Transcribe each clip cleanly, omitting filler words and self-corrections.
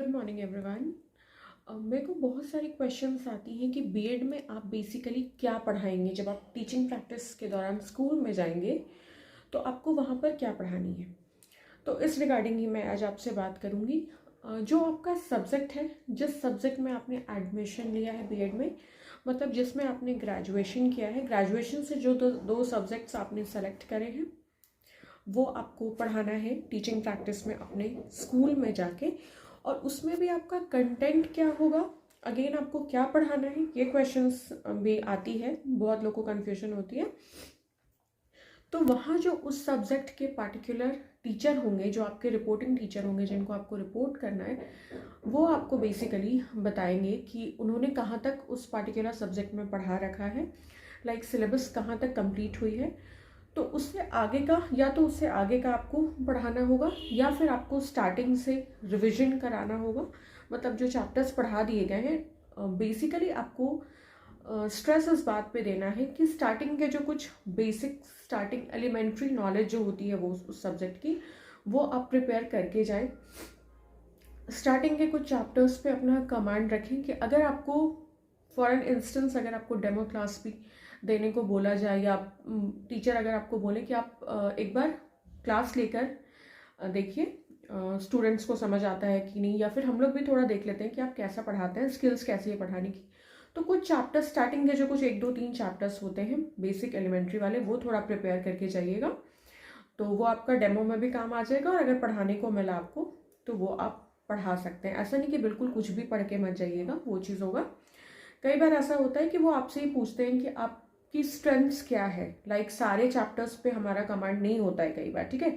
Good morning everyone. मेरे को बहुत सारी क्वेश्चंस आती हैं कि बीएड में आप बेसिकली क्या पढ़ाएंगे। जब आप टीचिंग प्रैक्टिस के दौरान स्कूल में जाएंगे तो आपको वहाँ पर क्या पढ़ानी है। तो इस रिगार्डिंग ही मैं आज आपसे बात करूँगी। जो आपका सब्जेक्ट है, जिस सब्जेक्ट में आपने एडमिशन लिया है बीएड में, मतलब जिसमें आपने ग्रेजुएशन किया है, ग्रेजुएशन से जो दो सब्जेक्ट्स आपने सेलेक्ट करे हैं वो आपको पढ़ाना है टीचिंग प्रैक्टिस में अपने स्कूल में जाके। और उसमें भी आपका कंटेंट क्या होगा, अगेन आपको क्या पढ़ाना है, ये क्वेश्चंस भी आती है, बहुत लोगों को कन्फ्यूजन होती है। तो वहाँ जो उस सब्जेक्ट के पार्टिकुलर टीचर होंगे, जो आपके रिपोर्टिंग टीचर होंगे, जिनको आपको रिपोर्ट करना है, वो आपको बेसिकली बताएंगे कि उन्होंने कहाँ तक उस पार्टिकुलर सब्जेक्ट में पढ़ा रखा है, लाइक सिलेबस कहाँ तक कंप्लीट हुई है। तो उससे आगे का, या तो उससे आगे का आपको पढ़ाना होगा या फिर आपको स्टार्टिंग से रिवीजन कराना होगा। मतलब जो चैप्टर्स पढ़ा दिए गए हैं, बेसिकली आपको स्ट्रेस इस बात पे देना है कि स्टार्टिंग के जो कुछ बेसिक स्टार्टिंग एलिमेंट्री नॉलेज जो होती है वो उस सब्जेक्ट की, वो आप प्रिपेयर करके जाएं। स्टार्टिंग के कुछ चैप्टर्स पे अपना कमांड रखें कि अगर आपको फॉर एन इंस्टेंस, अगर आपको डेमो क्लास भी देने को बोला जाए, या टीचर अगर आपको बोले कि आप एक बार क्लास लेकर देखिए स्टूडेंट्स को समझ आता है कि नहीं, या फिर हम लोग भी थोड़ा देख लेते हैं कि आप कैसा पढ़ाते हैं, स्किल्स कैसी है पढ़ाने की। तो कुछ चैप्टर्स स्टार्टिंग के जो कुछ 1 2 3 चैप्टर्स होते हैं बेसिक एलिमेंट्री वाले, वो थोड़ा प्रिपेयर करके जाइएगा। तो वो आपका डेमो में भी काम आ जाएगा, और अगर पढ़ाने को मिला आपको तो वो आप पढ़ा सकते हैं। ऐसा नहीं कि बिल्कुल कुछ भी पढ़ के मत जाइएगा, वो चीज़ होगा। कई बार ऐसा होता है कि वो आपसे ही पूछते हैं कि आपकी स्ट्रेंथ्स क्या है, लाइक सारे चैप्टर्स पे हमारा कमांड नहीं होता है कई बार, ठीक है।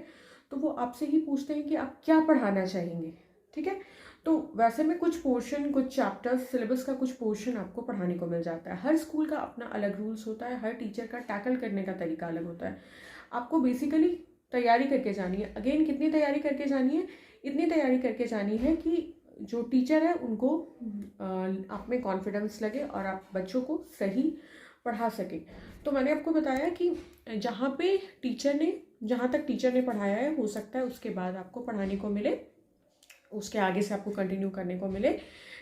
तो वो आपसे ही पूछते हैं कि आप क्या पढ़ाना चाहेंगे, ठीक है। तो वैसे में कुछ पोर्शन, कुछ चैप्टर्स, सिलेबस का कुछ पोर्शन आपको पढ़ाने को मिल जाता है। हर स्कूल का अपना अलग रूल्स होता है, हर टीचर का टैकल करने का तरीका अलग होता है। आपको बेसिकली तैयारी करके जानी है। अगेन कितनी तैयारी करके जानी है, इतनी तैयारी करके जानी है कि जो टीचर है उनको आप में कॉन्फिडेंस लगे और आप बच्चों को सही पढ़ा सके। तो मैंने आपको बताया कि जहाँ पे टीचर ने, जहाँ तक टीचर ने पढ़ाया है, हो सकता है उसके बाद आपको पढ़ाने को मिले, उसके आगे से आपको कंटिन्यू करने को मिले,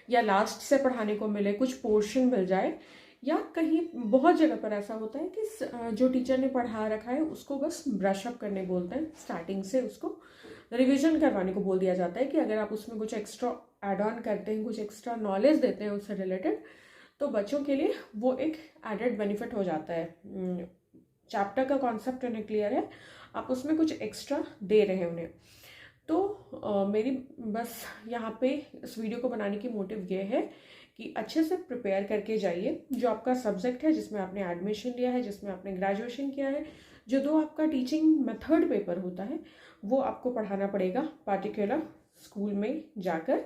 या लास्ट से पढ़ाने को मिले, कुछ पोर्शन मिल जाए। या कहीं बहुत जगह पर ऐसा होता है कि जो टीचर ने पढ़ा रखा है उसको बस ब्रश अप करने बोलते हैं, स्टार्टिंग से उसको रिवीजन करवाने को बोल दिया जाता है कि अगर आप उसमें कुछ एक्स्ट्रा एड ऑन करते हैं, कुछ एक्स्ट्रा नॉलेज देते हैं उससे रिलेटेड, तो बच्चों के लिए वो एक एडेड बेनिफिट हो जाता है। चैप्टर का कॉन्सेप्ट उन्हें क्लियर है, आप उसमें कुछ एक्स्ट्रा दे रहे हैं उन्हें। तो मेरी बस यहाँ पे इस वीडियो को बनाने की मोटिव ये है कि अच्छे से प्रिपेयर करके जाइए। जो आपका सब्जेक्ट है, जिसमें आपने एडमिशन लिया है, जिसमें आपने ग्रेजुएशन किया है, जो दो आपका टीचिंग मेथड पेपर होता है, वो आपको पढ़ाना पड़ेगा पार्टिकुलर स्कूल में जाकर।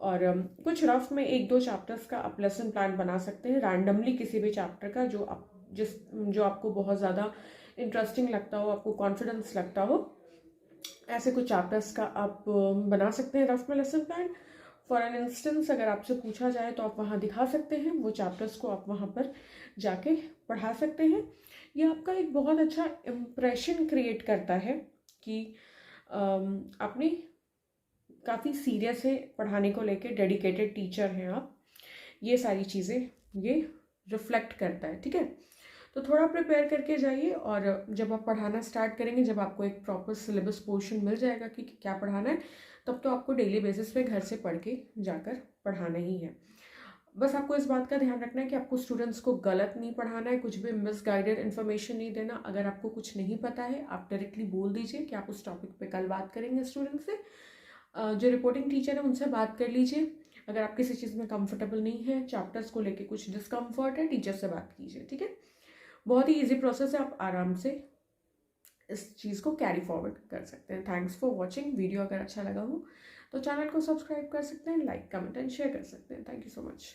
और कुछ रफ में 1 2 चैप्टर्स का आप लेसन प्लान बना सकते हैं रैंडमली, किसी भी चैप्टर का जो आपको बहुत ज़्यादा इंटरेस्टिंग लगता हो, आपको कॉन्फिडेंस लगता हो, ऐसे कुछ चैप्टर्स का आप बना सकते हैं रफ में lesson plan. For an instance अगर आपसे पूछा जाए तो आप वहाँ दिखा सकते हैं, वो चैप्टर्स को आप वहाँ पर जाके पढ़ा सकते हैं। ये आपका एक बहुत अच्छा इम्प्रेशन क्रिएट करता है कि आपने काफ़ी सीरियस है पढ़ाने को लेके, डेडिकेटेड टीचर हैं आप। ये सारी चीज़ें ये रिफ्लेक्ट करता है, ठीक है। तो थोड़ा प्रिपेयर करके जाइए, और जब आप पढ़ाना स्टार्ट करेंगे, जब आपको एक प्रॉपर सिलेबस पोर्शन मिल जाएगा कि क्या पढ़ाना है, तब तो आपको डेली बेसिस पे घर से पढ़ के जाकर पढ़ाना ही है। बस आपको इस बात का ध्यान रखना है कि आपको स्टूडेंट्स को गलत नहीं पढ़ाना है, कुछ भी मिसगाइडेड इन्फॉर्मेशन नहीं देना। अगर आपको कुछ नहीं पता है, आप डायरेक्टली बोल दीजिए कि आप उस टॉपिक पे कल बात करेंगे स्टूडेंट से। जो रिपोर्टिंग टीचर है उनसे बात कर लीजिए। अगर आप किसी चीज़ में कंफर्टेबल नहीं है, चैप्टर्स को लेके कुछ डिस्कम्फर्ट है, टीचर से बात कीजिए, ठीक है। बहुत ही इजी प्रोसेस है, आप आराम से इस चीज़ को कैरी फॉरवर्ड कर सकते हैं। Thanks for watching. वीडियो अगर अच्छा लगा हो तो चैनल को सब्सक्राइब कर सकते हैं, लाइक कमेंट एंड शेयर कर सकते हैं। Thank you so much.